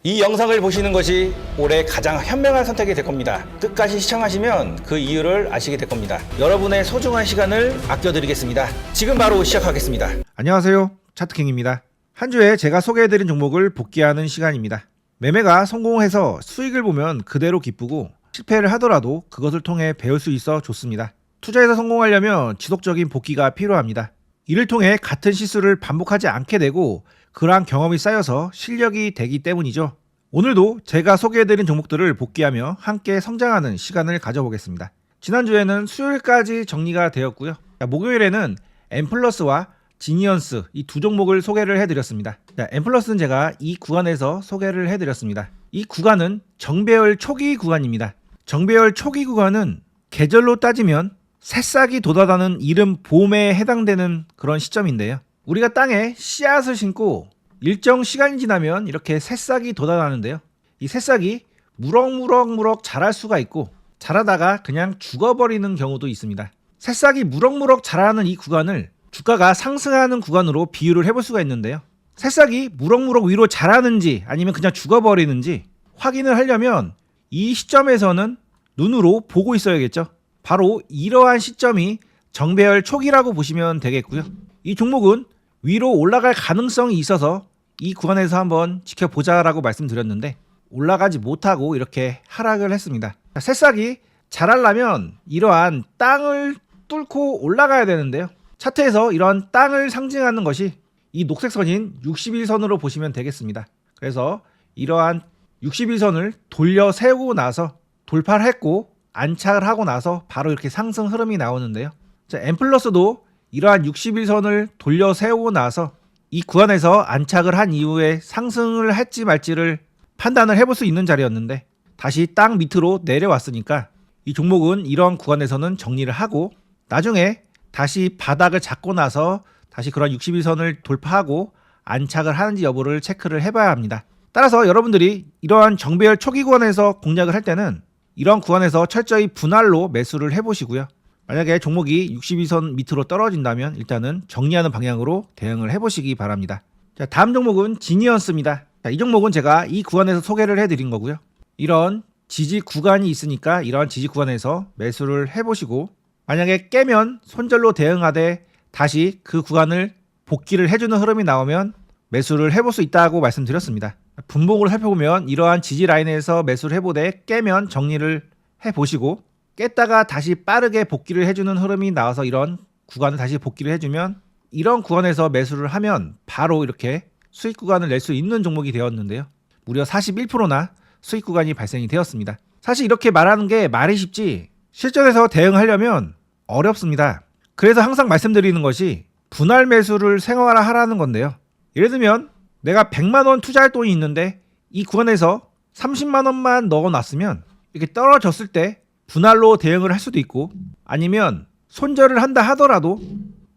이 영상을 보시는 것이 올해 가장 현명한 선택이 될 겁니다. 끝까지 시청하시면 그 이유를 아시게 될 겁니다. 여러분의 소중한 시간을 아껴드리겠습니다. 지금 바로 시작하겠습니다. 안녕하세요, 차트킹입니다. 한 주에 제가 소개해드린 종목을 복귀하는 시간입니다. 매매가 성공해서 수익을 보면 그대로 기쁘고, 실패를 하더라도 그것을 통해 배울 수 있어 좋습니다. 투자에서 성공하려면 지속적인 복귀가 필요합니다. 이를 통해 같은 실수를 반복하지 않게 되고 그러한 경험이 쌓여서 실력이 되기 때문이죠. 오늘도 제가 소개해드린 종목들을 복귀하며 함께 성장하는 시간을 가져보겠습니다. 지난주에는 수요일까지 정리가 되었고요. 목요일에는 엠플러스와 지니언스 이 두 종목을 소개를 해드렸습니다. 엠플러스는 제가 이 구간에서 소개를 해드렸습니다. 이 구간은 정배열 초기 구간입니다. 정배열 초기 구간은 계절로 따지면 새싹이 돋아나는 이른 봄에 해당되는 그런 시점인데요. 우리가 땅에 씨앗을 심고 일정 시간이 지나면 이렇게 새싹이 돋아나는데요. 이 새싹이 무럭무럭 자랄 수가 있고, 자라다가 그냥 죽어버리는 경우도 있습니다. 새싹이 무럭무럭 자라는 이 구간을 주가가 상승하는 구간으로 비유를 해볼 수가 있는데요. 새싹이 무럭무럭 위로 자라는지 아니면 그냥 죽어버리는지 확인을 하려면 이 시점에서는 눈으로 보고 있어야겠죠. 바로 이러한 시점이 정배열 초기라고 보시면 되겠고요. 이 종목은 위로 올라갈 가능성이 있어서 이 구간에서 한번 지켜보자라고 말씀드렸는데 올라가지 못하고 이렇게 하락을 했습니다. 새싹이 자라려면 이러한 땅을 뚫고 올라가야 되는데요. 차트에서 이런 땅을 상징하는 것이 이 녹색선인 60일선으로 보시면 되겠습니다. 그래서 이러한 60일선을 돌려 세우고 나서 돌파를 했고 안착을 하고 나서 바로 이렇게 상승 흐름이 나오는데요. 엠플러스도 이러한 60일선을 돌려 세우고 나서 이 구간에서 안착을 한 이후에 상승을 할지 말지를 판단을 해볼 수 있는 자리였는데 다시 땅 밑으로 내려왔으니까 이 종목은 이런 구간에서는 정리를 하고 나중에 다시 바닥을 잡고 나서 다시 그런 60일선을 돌파하고 안착을 하는지 여부를 체크를 해봐야 합니다. 따라서 여러분들이 이러한 정배열 초기 구간에서 공략을 할 때는 이런 구간에서 철저히 분할로 매수를 해보시고요. 만약에 종목이 62선 밑으로 떨어진다면 일단은 정리하는 방향으로 대응을 해보시기 바랍니다. 자, 다음 종목은 지니언스입니다. 자, 이 종목은 제가 이 구간에서 소개를 해드린 거고요. 이런 지지 구간이 있으니까 이런 지지 구간에서 매수를 해보시고 만약에 깨면 손절로 대응하되 다시 그 구간을 복귀를 해주는 흐름이 나오면 매수를 해볼 수 있다고 말씀드렸습니다. 분봉으로 살펴보면 이러한 지지 라인에서 매수를 해보되 깨면 정리를 해보시고 깼다가 다시 빠르게 복귀를 해주는 흐름이 나와서 이런 구간을 다시 복귀를 해주면 이런 구간에서 매수를 하면 바로 이렇게 수익 구간을 낼 수 있는 종목이 되었는데요. 무려 41%나 수익 구간이 발생이 되었습니다. 사실 이렇게 말하는 게 말이 쉽지 실전에서 대응하려면 어렵습니다. 그래서 항상 말씀드리는 것이 분할 매수를 생활화하라는 건데요. 예를 들면 내가 100만원 투자할 돈이 있는데 이 구간에서 30만원만 넣어놨으면 이렇게 떨어졌을 때 분할로 대응을 할 수도 있고 아니면 손절을 한다 하더라도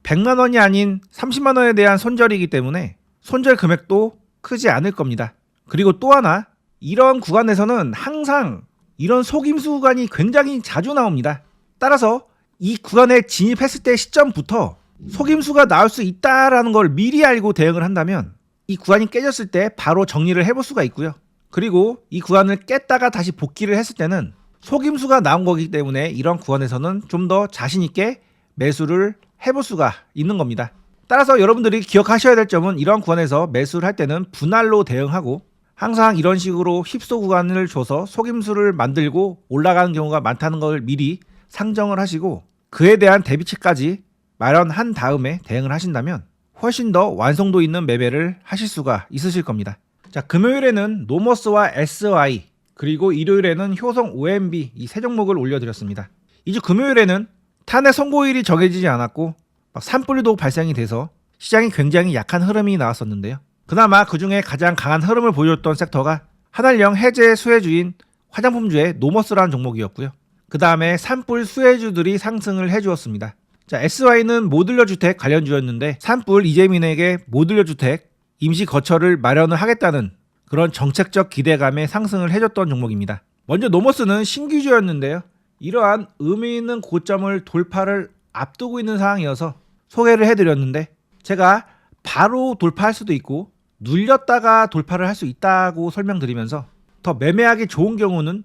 100만원이 아닌 30만원에 대한 손절이기 때문에 손절 금액도 크지 않을 겁니다. 그리고 또 하나 이런 구간에서는 항상 이런 속임수 구간이 굉장히 자주 나옵니다. 따라서 이 구간에 진입했을 때 시점부터 속임수가 나올 수 있다라는 걸 미리 알고 대응을 한다면 이 구간이 깨졌을 때 바로 정리를 해볼 수가 있고요. 그리고 이 구간을 깼다가 다시 복귀를 했을 때는 속임수가 나온 거기 때문에 이런 구간에서는 좀 더 자신 있게 매수를 해볼 수가 있는 겁니다. 따라서 여러분들이 기억하셔야 될 점은 이런 구간에서 매수를 할 때는 분할로 대응하고 항상 이런 식으로 힙소 구간을 줘서 속임수를 만들고 올라가는 경우가 많다는 걸 미리 상정을 하시고 그에 대한 대비책까지 마련한 다음에 대응을 하신다면 훨씬 더 완성도 있는 매매를 하실 수가 있으실 겁니다. 자, 금요일에는 노머스와 SY 그리고 일요일에는 효성 OMB 이 세 종목을 올려드렸습니다. 이주 금요일에는 탄핵 선고일이 정해지지 않았고 산불도 발생이 돼서 시장이 굉장히 약한 흐름이 나왔었는데요. 그나마 그 중에 가장 강한 흐름을 보여줬던 섹터가 한알령 해제 수혜주인 화장품주의 노머스라는 종목이었고요. 그 다음에 산불 수혜주들이 상승을 해주었습니다. 자, SY는 모듈러주택 관련주였는데 산불 이재민에게 모듈러주택 임시 거처를 마련을 하겠다는 그런 정책적 기대감에 상승을 해줬던 종목입니다. 먼저 노머스는 신규주였는데요. 이러한 의미 있는 고점을 돌파를 앞두고 있는 상황이어서 소개를 해드렸는데 제가 바로 돌파할 수도 있고 눌렸다가 돌파를 할 수 있다고 설명드리면서 더 매매하기 좋은 경우는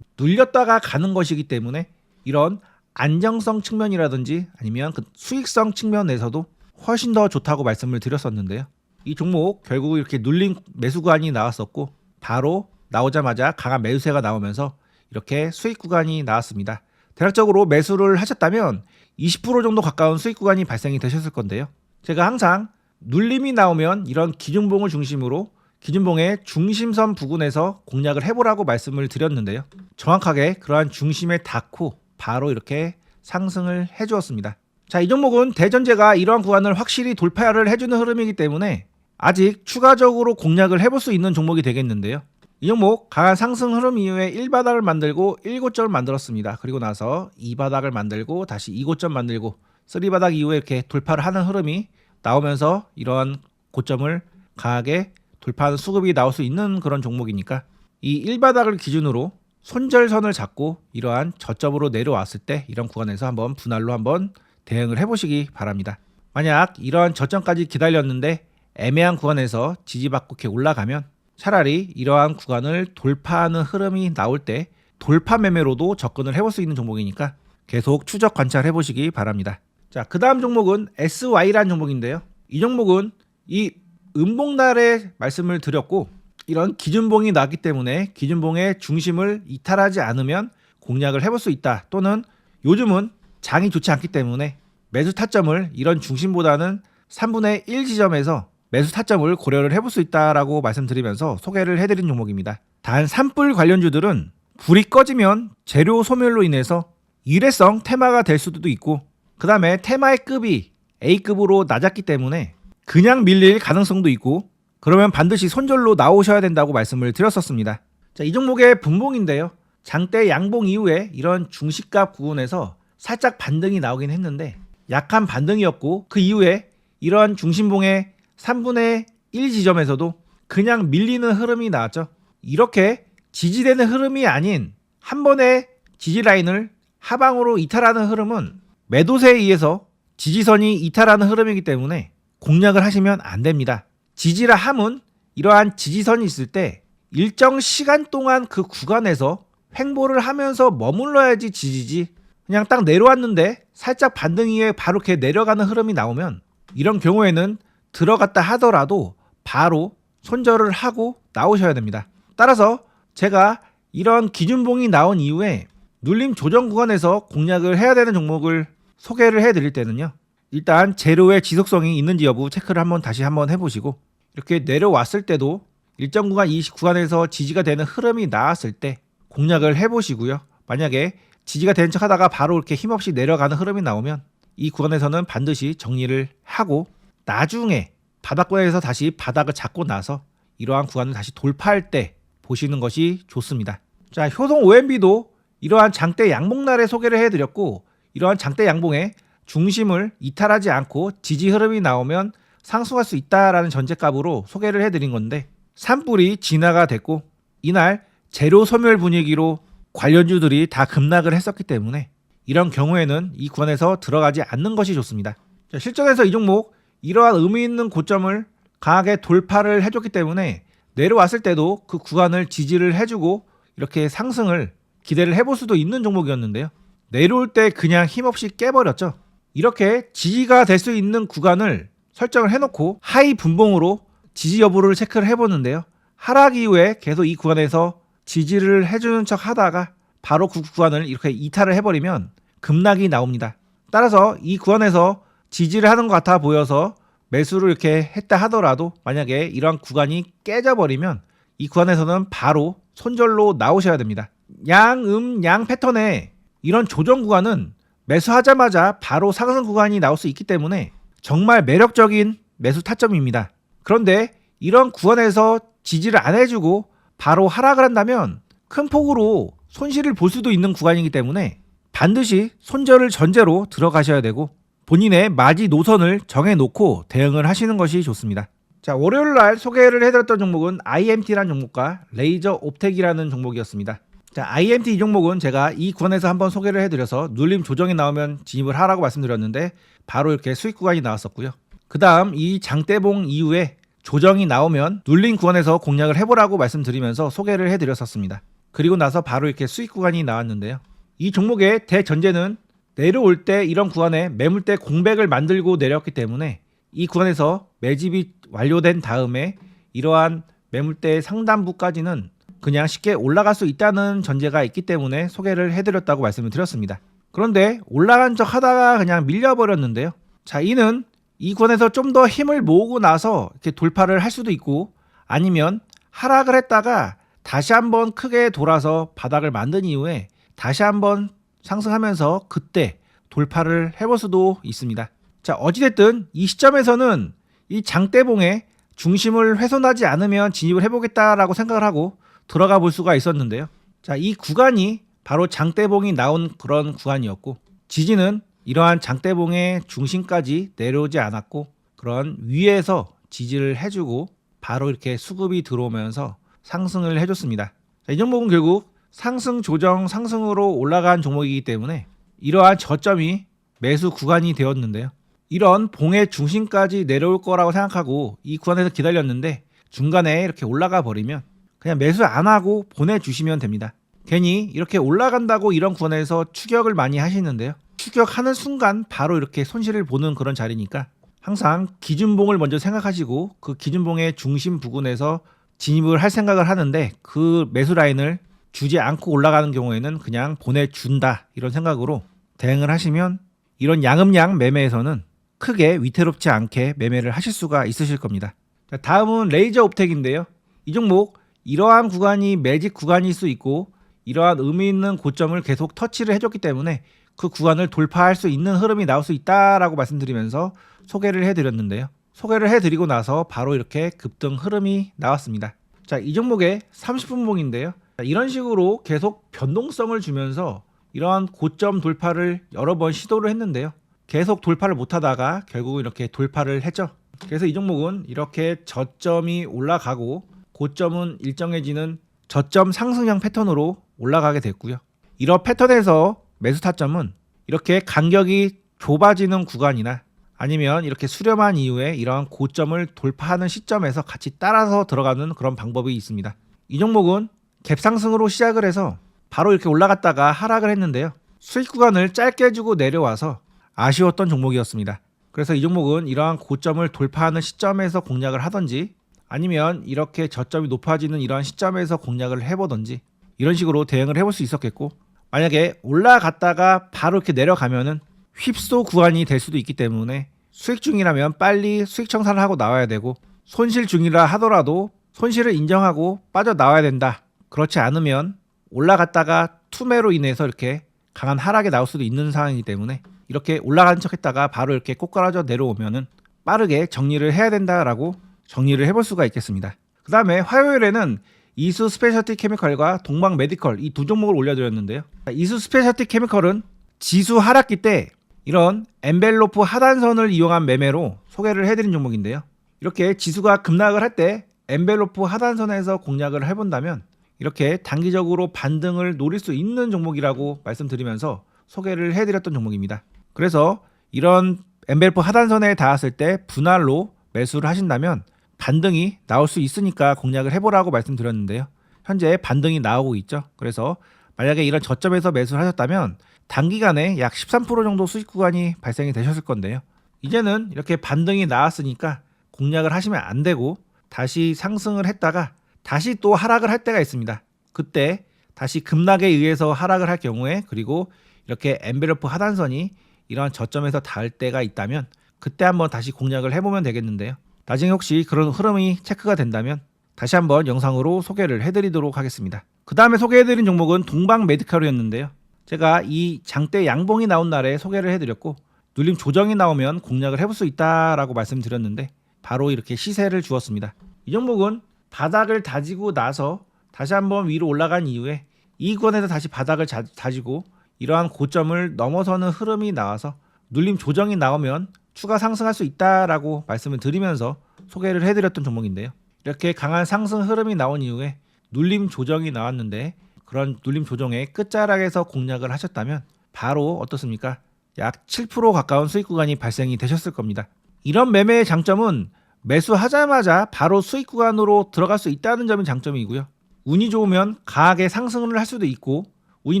눌렸다가 가는 것이기 때문에 이런 안정성 측면이라든지 아니면 그 수익성 측면에서도 훨씬 더 좋다고 말씀을 드렸었는데요. 이 종목 결국 이렇게 눌린 매수 구간이 나왔었고 바로 나오자마자 강한 매수세가 나오면서 이렇게 수익 구간이 나왔습니다. 대략적으로 매수를 하셨다면 20% 정도 가까운 수익 구간이 발생이 되셨을 건데요. 제가 항상 눌림이 나오면 이런 기준봉을 중심으로 기준봉의 중심선 부근에서 공략을 해보라고 말씀을 드렸는데요. 정확하게 그러한 중심에 닿고 바로 이렇게 상승을 해주었습니다. 자, 이 종목은 대전제가 이러한 구간을 확실히 돌파를 해주는 흐름이기 때문에 아직 추가적으로 공략을 해볼 수 있는 종목이 되겠는데요. 이 종목 강한 상승 흐름 이후에 1바닥을 만들고 1고점을 만들었습니다. 그리고 나서 2바닥을 만들고 다시 2고점 만들고 3바닥 이후에 이렇게 돌파를 하는 흐름이 나오면서 이러한 고점을 강하게 돌파하는 수급이 나올 수 있는 그런 종목이니까 이 1바닥을 기준으로 손절선을 잡고 이러한 저점으로 내려왔을 때 이런 구간에서 한번 분할로 한번 대응을 해보시기 바랍니다. 만약 이러한 저점까지 기다렸는데 애매한 구간에서 지지받고 이렇게 올라가면 차라리 이러한 구간을 돌파하는 흐름이 나올 때 돌파 매매로도 접근을 해볼 수 있는 종목이니까 계속 추적 관찰해 보시기 바랍니다. 자, 그 다음 종목은 SY라는 종목인데요. 이 종목은 이 음봉날에 말씀을 드렸고 이런 기준봉이 나기 때문에 기준봉의 중심을 이탈하지 않으면 공략을 해볼 수 있다. 또는 요즘은 장이 좋지 않기 때문에 매수 타점을 이런 중심보다는 3분의 1 지점에서 매수 타점을 고려를 해볼 수 있다라고 말씀드리면서 소개를 해드린 종목입니다. 단 산불 관련주들은 불이 꺼지면 재료 소멸로 인해서 일회성 테마가 될 수도 있고 그 다음에 테마의 급이 A급으로 낮았기 때문에 그냥 밀릴 가능성도 있고 그러면 반드시 손절로 나오셔야 된다고 말씀을 드렸었습니다. 자, 이 종목의 분봉인데요. 장대 양봉 이후에 이런 중시값 구간에서 살짝 반등이 나오긴 했는데 약한 반등이었고 그 이후에 이런 중심봉의 3분의 1 지점에서도 그냥 밀리는 흐름이 나왔죠. 이렇게 지지되는 흐름이 아닌 한 번의 지지 라인을 하방으로 이탈하는 흐름은 매도세에 의해서 지지선이 이탈하는 흐름이기 때문에 공략을 하시면 안 됩니다. 지지라 함은 이러한 지지선이 있을 때 일정 시간 동안 그 구간에서 횡보를 하면서 머물러야지 지지지 그냥 딱 내려왔는데 살짝 반등 이후에 바로 이렇게 내려가는 흐름이 나오면 이런 경우에는 들어갔다 하더라도 바로 손절을 하고 나오셔야 됩니다. 따라서 제가 이런 기준봉이 나온 이후에 눌림 조정 구간에서 공략을 해야 되는 종목을 소개를 해드릴 때는요. 일단 재료의 지속성이 있는지 여부 체크를 다시 한번 해보시고 이렇게 내려왔을 때도 일정 구간 이 구간에서 지지가 되는 흐름이 나왔을 때 공략을 해보시고요. 만약에 지지가 되는 척 하다가 바로 이렇게 힘없이 내려가는 흐름이 나오면 이 구간에서는 반드시 정리를 하고 나중에 바닥권에서 다시 바닥을 잡고 나서 이러한 구간을 다시 돌파할 때 보시는 것이 좋습니다. 자, 효동 OMB도 이러한 장대 양봉날에 소개를 해드렸고 이러한 장대 양봉의 중심을 이탈하지 않고 지지 흐름이 나오면 상승할 수 있다라는 전제값으로 소개를 해드린 건데 산불이 진화가 됐고 이날 재료 소멸 분위기로 관련주들이 다 급락을 했었기 때문에 이런 경우에는 이 구간에서 들어가지 않는 것이 좋습니다. 자, 실전에서 이 종목 이러한 의미 있는 고점을 강하게 돌파를 해줬기 때문에 내려왔을 때도 그 구간을 지지를 해주고 이렇게 상승을 기대를 해볼 수도 있는 종목이었는데요. 내려올 때 그냥 힘없이 깨버렸죠. 이렇게 지지가 될 수 있는 구간을 설정을 해놓고 하이 분봉으로 지지 여부를 체크를 해보는데요. 하락 이후에 계속 이 구간에서 지지를 해주는 척 하다가 바로 그 구간을 이렇게 이탈을 해버리면 급락이 나옵니다. 따라서 이 구간에서 지지를 하는 것 같아 보여서 매수를 이렇게 했다 하더라도 만약에 이러한 구간이 깨져버리면 이 구간에서는 바로 손절로 나오셔야 됩니다. 양 패턴에 이런 조정 구간은 매수하자마자 바로 상승 구간이 나올 수 있기 때문에 정말 매력적인 매수 타점입니다. 그런데 이런 구간에서 지지를 안 해주고 바로 하락을 한다면 큰 폭으로 손실을 볼 수도 있는 구간이기 때문에 반드시 손절을 전제로 들어가셔야 되고 본인의 맞이 노선을 정해놓고 대응을 하시는 것이 좋습니다. 자, 월요일날 소개를 해드렸던 종목은 IMT라는 종목과 레이저 옵텍이라는 종목이었습니다. 자, IMT 이 종목은 제가 이 구간에서 한번 소개를 해드려서 눌림 조정이 나오면 진입을 하라고 말씀드렸는데 바로 이렇게 수익 구간이 나왔었고요. 그 다음 이 장대봉 이후에 조정이 나오면 눌린 구간에서 공략을 해보라고 말씀드리면서 소개를 해드렸었습니다. 그리고 나서 바로 이렇게 수익 구간이 나왔는데요. 이 종목의 대전제는 내려올 때 이런 구간에 매물대 공백을 만들고 내렸기 때문에 이 구간에서 매집이 완료된 다음에 이러한 매물대의 상단부까지는 그냥 쉽게 올라갈 수 있다는 전제가 있기 때문에 소개를 해드렸다고 말씀을 드렸습니다. 그런데 올라간 척 하다가 그냥 밀려버렸는데요. 자, 이는 이 구간에서 좀 더 힘을 모으고 나서 이렇게 돌파를 할 수도 있고, 아니면 하락을 했다가 다시 한번 크게 돌아서 바닥을 만든 이후에 다시 한번 상승하면서 그때 돌파를 해볼 수도 있습니다. 자, 어찌됐든 이 시점에서는 이 장대봉의 중심을 훼손하지 않으면 진입을 해보겠다라고 생각을 하고 들어가 볼 수가 있었는데요. 자, 이 구간이 바로 장대봉이 나온 그런 구간이었고, 지지는 이러한 장대봉의 중심까지 내려오지 않았고 그런 위에서 지지를 해주고 바로 이렇게 수급이 들어오면서 상승을 해줬습니다. 자, 이 종목은 결국 상승 조정 상승으로 올라간 종목이기 때문에 이러한 저점이 매수 구간이 되었는데요. 이런 봉의 중심까지 내려올 거라고 생각하고 이 구간에서 기다렸는데 중간에 이렇게 올라가 버리면 그냥 매수 안 하고 보내주시면 됩니다. 괜히 이렇게 올라간다고 이런 구간에서 추격을 많이 하시는데요. 추격하는 순간 바로 이렇게 손실을 보는 그런 자리니까 항상 기준봉을 먼저 생각하시고 그 기준봉의 중심 부근에서 진입을 할 생각을 하는데 그 매수 라인을 주지 않고 올라가는 경우에는 그냥 보내준다 이런 생각으로 대응을 하시면 이런 양음양 매매에서는 크게 위태롭지 않게 매매를 하실 수가 있으실 겁니다. 자, 다음은 레이저 옵텍인데요. 이 종목 이러한 구간이 매직 구간일 수 있고 이러한 의미 있는 고점을 계속 터치를 해줬기 때문에 그 구간을 돌파할 수 있는 흐름이 나올 수 있다라고 말씀드리면서 소개를 해드렸는데요. 소개를 해드리고 나서 바로 이렇게 급등 흐름이 나왔습니다. 자, 이 종목의 30분봉인데요. 이런 식으로 계속 변동성을 주면서 이러한 고점 돌파를 여러 번 시도를 했는데요. 계속 돌파를 못하다가 결국은 이렇게 돌파를 했죠. 그래서 이 종목은 이렇게 저점이 올라가고 고점은 일정해지는 저점 상승형 패턴으로 올라가게 됐고요. 이런 패턴에서 매수 타점은 이렇게 간격이 좁아지는 구간이나 아니면 이렇게 수렴한 이후에 이러한 고점을 돌파하는 시점에서 같이 따라서 들어가는 그런 방법이 있습니다. 이 종목은 갭상승으로 시작을 해서 바로 이렇게 올라갔다가 하락을 했는데요. 수익 구간을 짧게 주고 내려와서 아쉬웠던 종목이었습니다. 그래서 이 종목은 이러한 고점을 돌파하는 시점에서 공략을 하던지 아니면 이렇게 저점이 높아지는 이러한 시점에서 공략을 해보던지 이런 식으로 대응을 해볼 수 있었겠고, 만약에 올라갔다가 바로 이렇게 내려가면은 휩소 구간이 될 수도 있기 때문에 수익 중이라면 빨리 수익 청산을 하고 나와야 되고, 손실 중이라 하더라도 손실을 인정하고 빠져나와야 된다. 그렇지 않으면 올라갔다가 투매로 인해서 이렇게 강한 하락이 나올 수도 있는 상황이기 때문에 이렇게 올라가는 척 했다가 바로 이렇게 꼬꾸라져 내려오면은 빠르게 정리를 해야 된다라고 정리를 해볼 수가 있겠습니다. 그 다음에 화요일에는 이수 스페셜티 케미컬과 동방 메디컬 이 두 종목을 올려드렸는데요. 이수 스페셜티 케미컬은 지수 하락기 때 이런 엔벨로프 하단선을 이용한 매매로 소개를 해드린 종목인데요. 이렇게 지수가 급락을 할 때 엔벨로프 하단선에서 공략을 해본다면 이렇게 단기적으로 반등을 노릴 수 있는 종목이라고 말씀드리면서 소개를 해드렸던 종목입니다. 그래서 이런 엔벨로프 하단선에 닿았을 때 분할로 매수를 하신다면 반등이 나올 수 있으니까 공략을 해보라고 말씀드렸는데요. 현재 반등이 나오고 있죠. 그래서 만약에 이런 저점에서 매수를 하셨다면 단기간에 약 13% 정도 수익 구간이 발생이 되셨을 건데요. 이제는 이렇게 반등이 나왔으니까 공략을 하시면 안 되고 다시 상승을 했다가 다시 또 하락을 할 때가 있습니다. 그때 다시 급락에 의해서 하락을 할 경우에, 그리고 이렇게 엔벨로프 하단선이 이런 저점에서 닿을 때가 있다면 그때 한번 다시 공략을 해보면 되겠는데요. 나중에 혹시 그런 흐름이 체크가 된다면 다시 한번 영상으로 소개를 해드리도록 하겠습니다. 그 다음에 소개해드린 종목은 동방 메디컬이었는데요. 제가 이 장대 양봉이 나온 날에 소개를 해드렸고 눌림 조정이 나오면 공략을 해볼 수 있다라고 말씀드렸는데 바로 이렇게 시세를 주었습니다. 이 종목은 바닥을 다지고 나서 다시 한번 위로 올라간 이후에 이 구간에서 다시 바닥을 다지고 이러한 고점을 넘어서는 흐름이 나와서 눌림 조정이 나오면 추가 상승할 수 있다라고 말씀을 드리면서 소개를 해드렸던 종목인데요. 이렇게 강한 상승 흐름이 나온 이후에 눌림 조정이 나왔는데 그런 눌림 조정의 끝자락에서 공략을 하셨다면 바로 어떻습니까? 약 7% 가까운 수익 구간이 발생이 되셨을 겁니다. 이런 매매의 장점은 매수하자마자 바로 수익 구간으로 들어갈 수 있다는 점이 장점이고요. 운이 좋으면 강하게 상승을 할 수도 있고 운이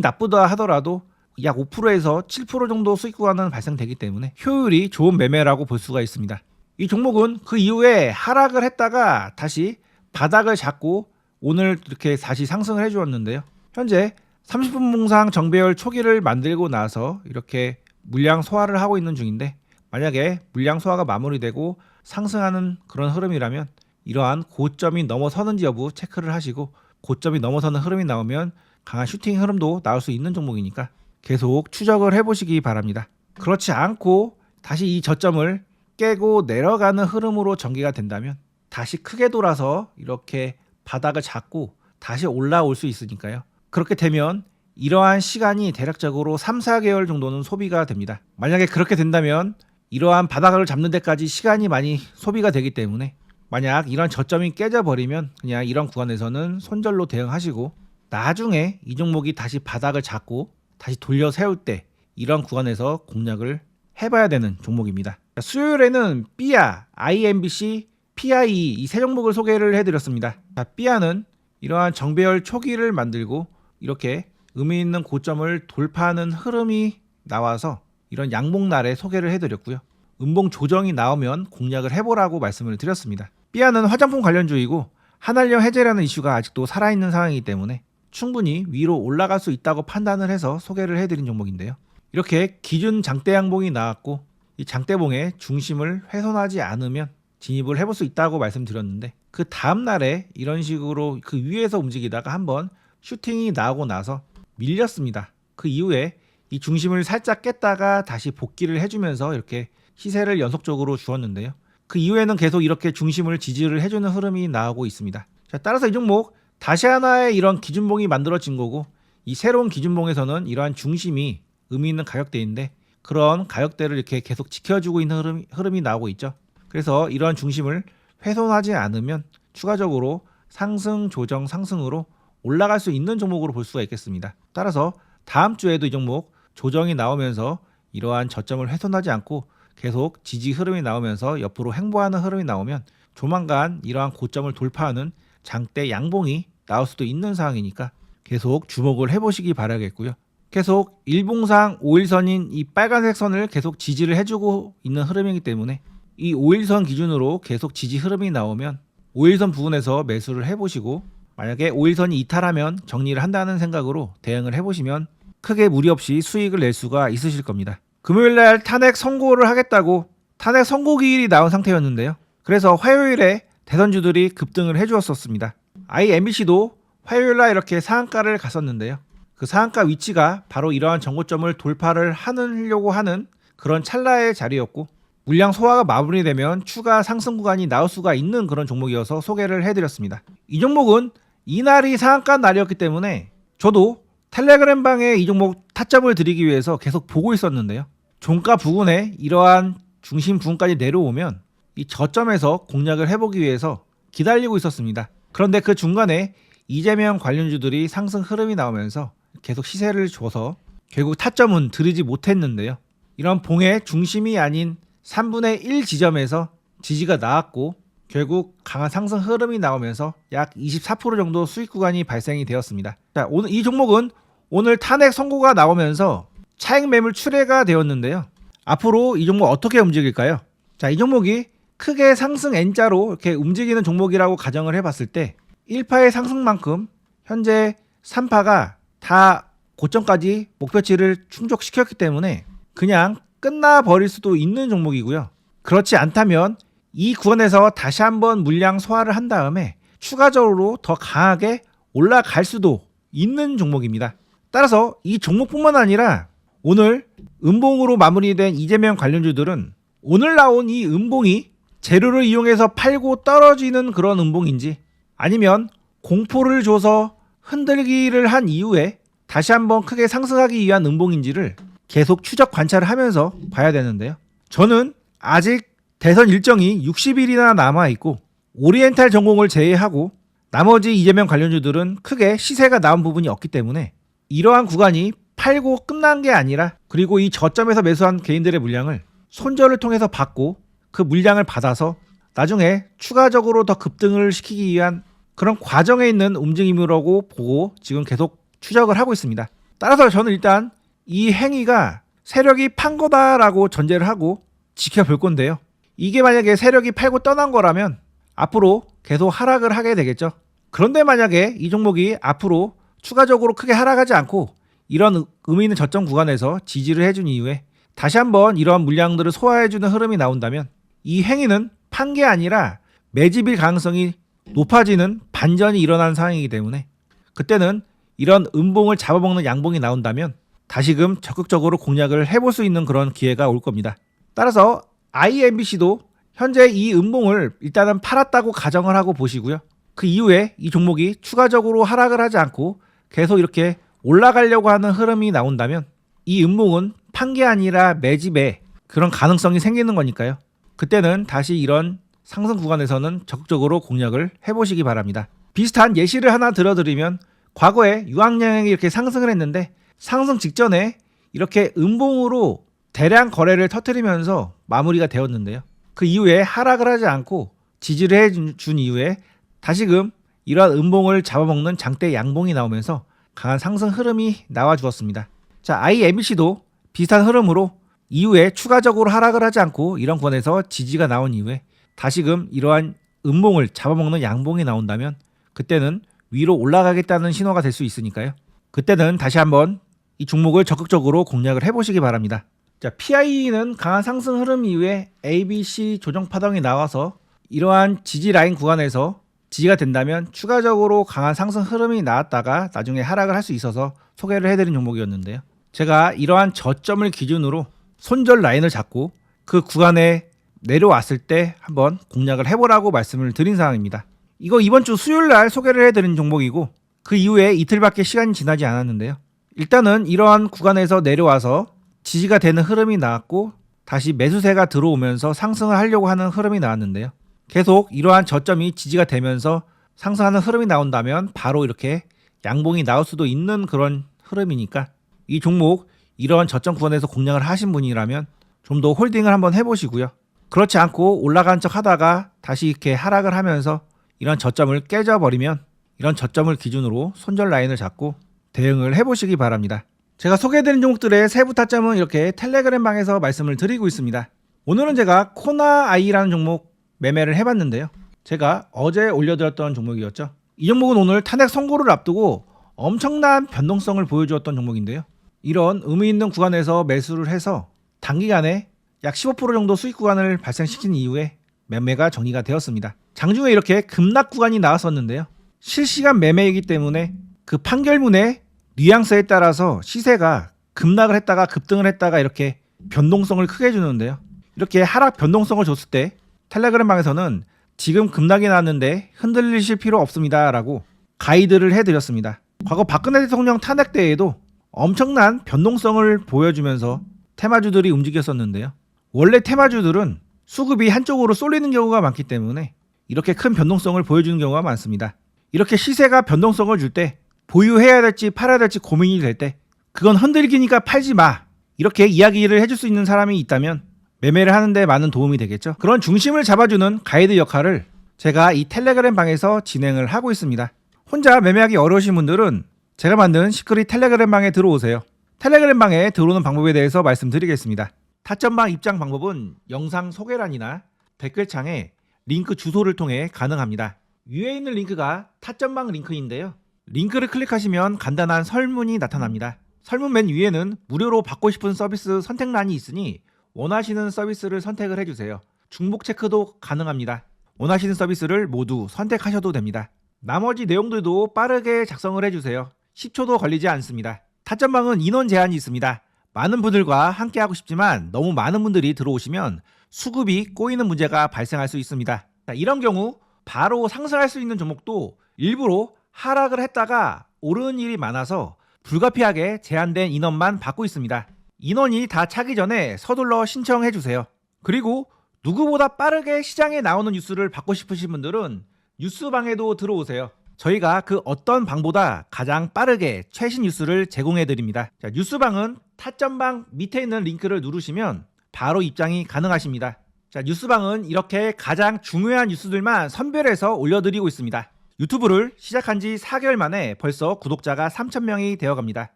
나쁘다 하더라도 약 5%에서 7% 정도 수익 구간은 발생되기 때문에 효율이 좋은 매매라고 볼 수가 있습니다. 이 종목은 그 이후에 하락을 했다가 다시 바닥을 잡고 오늘 이렇게 다시 상승을 해주었는데요. 현재 30분 봉상 정배열 초기를 만들고 나서 이렇게 물량 소화를 하고 있는 중인데, 만약에 물량 소화가 마무리되고 상승하는 그런 흐름이라면 이러한 고점이 넘어서는지 여부 체크를 하시고, 고점이 넘어서는 흐름이 나오면 강한 슈팅 흐름도 나올 수 있는 종목이니까 계속 추적을 해보시기 바랍니다. 그렇지 않고 다시 이 저점을 깨고 내려가는 흐름으로 전개가 된다면 다시 크게 돌아서 이렇게 바닥을 잡고 다시 올라올 수 있으니까요. 그렇게 되면 이러한 시간이 대략적으로 3-4개월 정도는 소비가 됩니다. 만약에 그렇게 된다면 이러한 바닥을 잡는 데까지 시간이 많이 소비가 되기 때문에, 만약 이런 저점이 깨져버리면 그냥 이런 구간에서는 손절로 대응하시고, 나중에 이 종목이 다시 바닥을 잡고 다시 돌려 세울 때 이런 구간에서 공략을 해봐야 되는 종목입니다. 수요일에는 삐아, IMBC, PIE 이 세 종목을 소개를 해드렸습니다. 삐아는 이러한 정배열 초기를 만들고 이렇게 의미 있는 고점을 돌파하는 흐름이 나와서 이런 양봉날에 소개를 해드렸고요. 음봉 조정이 나오면 공략을 해보라고 말씀을 드렸습니다. 삐아는 화장품 관련주이고 한한령 해제라는 이슈가 아직도 살아있는 상황이기 때문에 충분히 위로 올라갈 수 있다고 판단을 해서 소개를 해드린 종목인데요. 이렇게 기준 장대 양봉이 나왔고 이 장대봉의 중심을 훼손하지 않으면 진입을 해볼 수 있다고 말씀드렸는데, 그 다음날에 이런 식으로 그 위에서 움직이다가 한번 슈팅이 나오고 나서 밀렸습니다. 그 이후에 이 중심을 살짝 깼다가 다시 복귀를 해주면서 이렇게 시세를 연속적으로 주었는데요. 그 이후에는 계속 이렇게 중심을 지지를 해주는 흐름이 나오고 있습니다. 자, 따라서 이 종목 다시 하나의 이런 기준봉이 만들어진 거고, 이 새로운 기준봉에서는 이러한 중심이 의미 있는 가격대인데 그런 가격대를 이렇게 계속 지켜주고 있는 흐름이 나오고 있죠. 그래서 이러한 중심을 훼손하지 않으면 추가적으로 상승, 조정, 상승으로 올라갈 수 있는 종목으로 볼 수가 있겠습니다. 따라서 다음 주에도 이 종목 조정이 나오면서 이러한 저점을 훼손하지 않고 계속 지지 흐름이 나오면서 옆으로 횡보하는 흐름이 나오면 조만간 이러한 고점을 돌파하는 장대 양봉이 나올 수도 있는 상황이니까 계속 주목을 해보시기 바라겠고요. 계속 일봉상 5일선인 이 빨간색 선을 계속 지지를 해주고 있는 흐름이기 때문에 이 5일선 기준으로 계속 지지 흐름이 나오면 5일선 부분에서 매수를 해보시고, 만약에 5일선이 이탈하면 정리를 한다는 생각으로 대응을 해보시면 크게 무리 없이 수익을 낼 수가 있으실 겁니다. 금요일날 탄핵 선고를 하겠다고 탄핵 선고 기일이 나온 상태였는데요. 그래서 화요일에 대선주들이 급등을 해주었었습니다. IMBC도 화요일날 이렇게 상한가를 갔었는데요. 그 상한가 위치가 바로 이러한 정고점을 돌파를 하려고 하는 그런 찰나의 자리였고, 물량 소화가 마무리되면 추가 상승 구간이 나올 수가 있는 그런 종목이어서 소개를 해드렸습니다. 이 종목은 이날이 상한가 날이었기 때문에 저도 텔레그램 방에 이 종목 타점을 드리기 위해서 계속 보고 있었는데요. 종가 부근에 이러한 중심 부근까지 내려오면 이 저점에서 공략을 해보기 위해서 기다리고 있었습니다. 그런데 그 중간에 이재명 관련주들이 상승 흐름이 나오면서 계속 시세를 줘서 결국 타점은 들이지 못했는데요. 이런 봉의 중심이 아닌 3분의 1 지점에서 지지가 나왔고 결국 강한 상승 흐름이 나오면서 약 24% 정도 수익 구간이 발생이 되었습니다. 자, 오늘 이 종목은 오늘 탄핵 선고가 나오면서 차익 매물 출회가 되었는데요. 앞으로 이 종목 어떻게 움직일까요? 자, 이 종목이 크게 상승 N자로 이렇게 움직이는 종목이라고 가정을 해봤을 때 1파의 상승만큼 현재 3파가 다 고점까지 목표치를 충족시켰기 때문에 그냥 끝나버릴 수도 있는 종목이고요. 그렇지 않다면 이 구간에서 다시 한번 물량 소화를 한 다음에 추가적으로 더 강하게 올라갈 수도 있는 종목입니다. 따라서 이 종목뿐만 아니라 오늘 음봉으로 마무리된 이재명 관련주들은 오늘 나온 이 음봉이 재료를 이용해서 팔고 떨어지는 그런 음봉인지, 아니면 공포를 줘서 흔들기를 한 이후에 다시 한번 크게 상승하기 위한 음봉인지를 계속 추적 관찰을 하면서 봐야 되는데요. 저는 아직 대선 일정이 60일이나 남아있고 오리엔탈 전공을 제외하고 나머지 이재명 관련주들은 크게 시세가 나온 부분이 없기 때문에 이러한 구간이 팔고 끝난 게 아니라, 그리고 이 저점에서 매수한 개인들의 물량을 손절을 통해서 받고 그 물량을 받아서 나중에 추가적으로 더 급등을 시키기 위한 그런 과정에 있는 움직임이라고 보고 지금 계속 추적을 하고 있습니다. 따라서 저는 일단 이 행위가 세력이 판 거다라고 전제를 하고 지켜볼 건데요. 이게 만약에 세력이 팔고 떠난 거라면 앞으로 계속 하락을 하게 되겠죠. 그런데 만약에 이 종목이 앞으로 추가적으로 크게 하락하지 않고 이런 의미 있는 저점 구간에서 지지를 해준 이후에 다시 한번 이러한 물량들을 소화해주는 흐름이 나온다면 이 행위는 판 게 아니라 매집일 가능성이 높아지는 반전이 일어나는 상황이기 때문에 그때는 이런 음봉을 잡아먹는 양봉이 나온다면 다시금 적극적으로 공략을 해볼 수 있는 그런 기회가 올 겁니다. 따라서 IMBC도 현재 이 음봉을 일단은 팔았다고 가정을 하고 보시고요. 그 이후에 이 종목이 추가적으로 하락을 하지 않고 계속 이렇게 올라가려고 하는 흐름이 나온다면 이 음봉은 판 게 아니라 매집의 그런 가능성이 생기는 거니까요. 그때는 다시 이런 상승 구간에서는 적극적으로 공략을 해보시기 바랍니다. 비슷한 예시를 하나 들어드리면 과거에 유황양행이 이렇게 상승을 했는데 상승 직전에 이렇게 음봉으로 대량 거래를 터뜨리면서 마무리가 되었는데요. 그 이후에 하락을 하지 않고 지지를 해준 이후에 다시금 이러한 음봉을 잡아먹는 장대 양봉이 나오면서 강한 상승 흐름이 나와 주었습니다. 자, IMBC도 비슷한 흐름으로 이후에 추가적으로 하락을 하지 않고 이런 구간에서 지지가 나온 이후에 다시금 이러한 음봉을 잡아먹는 양봉이 나온다면 그때는 위로 올라가겠다는 신호가 될 수 있으니까요. 그때는 다시 한번 이 종목을 적극적으로 공략을 해보시기 바랍니다. 자, PI는 강한 상승 흐름 이후에 ABC 조정 파동이 나와서 이러한 지지 라인 구간에서 지지가 된다면 추가적으로 강한 상승 흐름이 나왔다가 나중에 하락을 할 수 있어서 소개를 해드린 종목이었는데요. 제가 이러한 저점을 기준으로 손절 라인을 잡고 그 구간에 내려왔을 때 한번 공략을 해보라고 말씀을 드린 상황입니다. 이거 이번 주 수요일 날 소개를 해드린 종목이고 그 이후에 이틀밖에 시간이 지나지 않았는데요. 일단은 이러한 구간에서 내려와서 지지가 되는 흐름이 나왔고 다시 매수세가 들어오면서 상승을 하려고 하는 흐름이 나왔는데요. 계속 이러한 저점이 지지가 되면서 상승하는 흐름이 나온다면 바로 이렇게 양봉이 나올 수도 있는 그런 흐름이니까 이 종목 이러한 저점 구간에서 공략을 하신 분이라면 좀 더 홀딩을 한번 해보시고요. 그렇지 않고 올라간 척 하다가 다시 이렇게 하락을 하면서 이런 저점을 깨져버리면 이런 저점을 기준으로 손절 라인을 잡고 대응을 해보시기 바랍니다. 제가 소개해드린 종목들의 세부 타점은 이렇게 텔레그램 방에서 말씀을 드리고 있습니다. 오늘은 제가 코나아이라는 종목 매매를 해봤는데요. 제가 어제 올려드렸던 종목이었죠. 이 종목은 오늘 탄핵 선고를 앞두고 엄청난 변동성을 보여주었던 종목인데요. 이런 의미 있는 구간에서 매수를 해서 단기간에 약 15% 정도 수익 구간을 발생시킨 이후에 매매가 정리가 되었습니다. 장중에 이렇게 급락 구간이 나왔었는데요. 실시간 매매이기 때문에 그 판결문의 뉘앙스에 따라서 시세가 급락을 했다가 급등을 했다가 이렇게 변동성을 크게 주는데요. 이렇게 하락 변동성을 줬을 때 텔레그램 방에서는 지금 급락이 나왔는데 흔들리실 필요 없습니다 라고 가이드를 해드렸습니다. 과거 박근혜 대통령 탄핵 때에도 엄청난 변동성을 보여주면서 테마주들이 움직였었는데요. 원래 테마주들은 수급이 한쪽으로 쏠리는 경우가 많기 때문에 이렇게 큰 변동성을 보여주는 경우가 많습니다. 이렇게 시세가 변동성을 줄 때 보유해야 될지 팔아야 될지 고민이 될 때 그건 흔들기니까 팔지 마 이렇게 이야기를 해줄 수 있는 사람이 있다면 매매를 하는데 많은 도움이 되겠죠. 그런 중심을 잡아주는 가이드 역할을 제가 이 텔레그램 방에서 진행을 하고 있습니다. 혼자 매매하기 어려우신 분들은 제가 만든 시크릿 텔레그램 방에 들어오세요. 텔레그램 방에 들어오는 방법에 대해서 말씀드리겠습니다. 타점방 입장 방법은 영상 소개란이나 댓글창에 링크 주소를 통해 가능합니다. 위에 있는 링크가 타점방 링크인데요. 링크를 클릭하시면 간단한 설문이 나타납니다. 설문 맨 위에는 무료로 받고 싶은 서비스 선택란이 있으니 원하시는 서비스를 선택을 해주세요. 중복 체크도 가능합니다. 원하시는 서비스를 모두 선택하셔도 됩니다. 나머지 내용들도 빠르게 작성을 해주세요. 10초도 걸리지 않습니다. 타점방은 인원 제한이 있습니다. 많은 분들과 함께하고 싶지만 너무 많은 분들이 들어오시면 수급이 꼬이는 문제가 발생할 수 있습니다. 자, 이런 경우 바로 상승할 수 있는 종목도 일부러 하락을 했다가 오르는 일이 많아서 불가피하게 제한된 인원만 받고 있습니다. 인원이 다 차기 전에 서둘러 신청해 주세요. 그리고 누구보다 빠르게 시장에 나오는 뉴스를 받고 싶으신 분들은 뉴스방에도 들어오세요. 저희가 그 어떤 방보다 가장 빠르게 최신 뉴스를 제공해 드립니다. 자, 뉴스방은 타점방 밑에 있는 링크를 누르시면 바로 입장이 가능하십니다. 자, 뉴스방은 이렇게 가장 중요한 뉴스들만 선별해서 올려드리고 있습니다. 유튜브를 시작한 지 4개월 만에 벌써 구독자가 3,000명이 되어갑니다.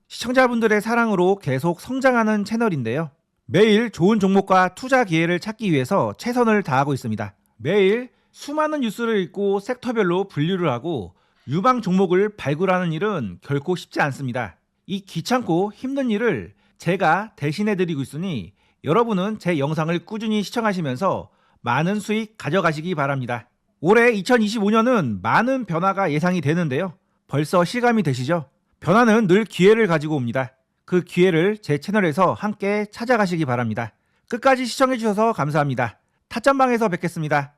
시청자분들의 사랑으로 계속 성장하는 채널인데요. 매일 좋은 종목과 투자 기회를 찾기 위해서 최선을 다하고 있습니다. 매일 수많은 뉴스를 읽고 섹터별로 분류를 하고 유망 종목을 발굴하는 일은 결코 쉽지 않습니다. 이 귀찮고 힘든 일을 제가 대신해드리고 있으니 여러분은 제 영상을 꾸준히 시청하시면서 많은 수익 가져가시기 바랍니다. 올해 2025년은 많은 변화가 예상이 되는데요. 벌써 실감이 되시죠? 변화는 늘 기회를 가지고 옵니다. 그 기회를 제 채널에서 함께 찾아가시기 바랍니다. 끝까지 시청해주셔서 감사합니다. 타점방에서 뵙겠습니다.